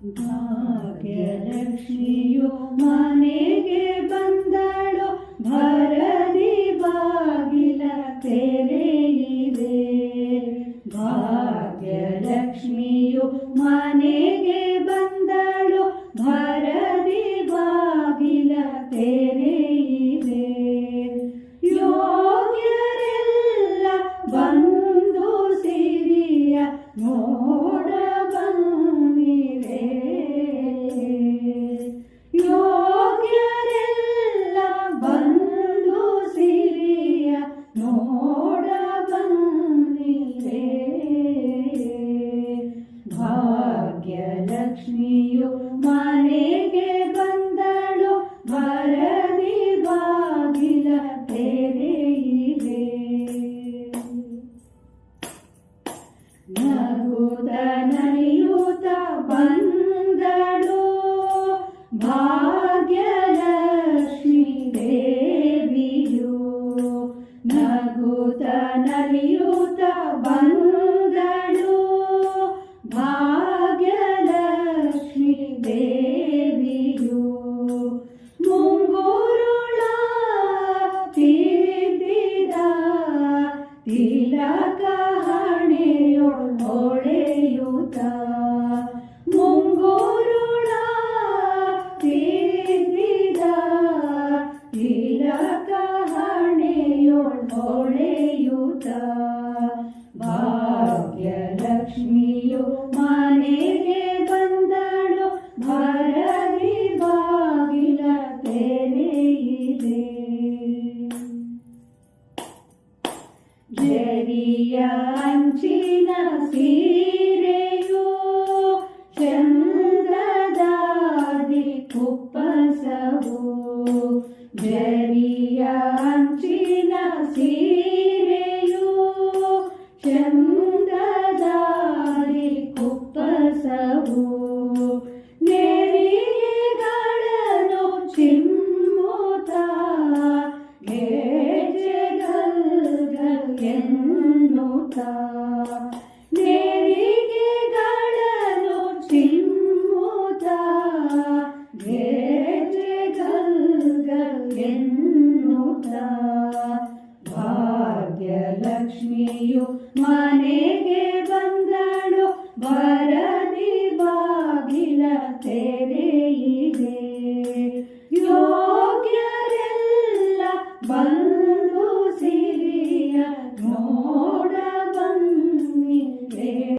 ಭಾಗ್ಯಲಕ್ಷ್ಮಿಯು ಮನೆಗೆ ಬಂದಳು, ಭರದಿ ಬಾಗಿಲ ತೆರೆಯಿದೆ. ಭಾಗ್ಯಲಕ್ಷ್ಮಿಯು ಮನೆಗೆ ಬಂದಳು, ಭರದಿ ಬಾಗಿಲ ತೆರೆಯಿದೆ. ಯೋಗ್ಯರೆಲ್ಲ ಬಂದು ಸಿರಿಯ ನೋಡ ಬನ್ನಿರೆ. ಯೋಗ್ಯರೆಲ್ಲ ಬಂದು ಸಿರಿಯ ನೋಡ ಬನ್ನಿರೆ. ಭಾಗ್ಯಲಕ್ಷ್ಮಿಯು ಮನೆಗೆ ಬಂದಳು, ಭರದಿ ಬಾಗಿಲ ತೆರೆಯಿದೆ. ನಗುತ್ತ ನಲಿಯುತ್ತ ಬಂದಳು,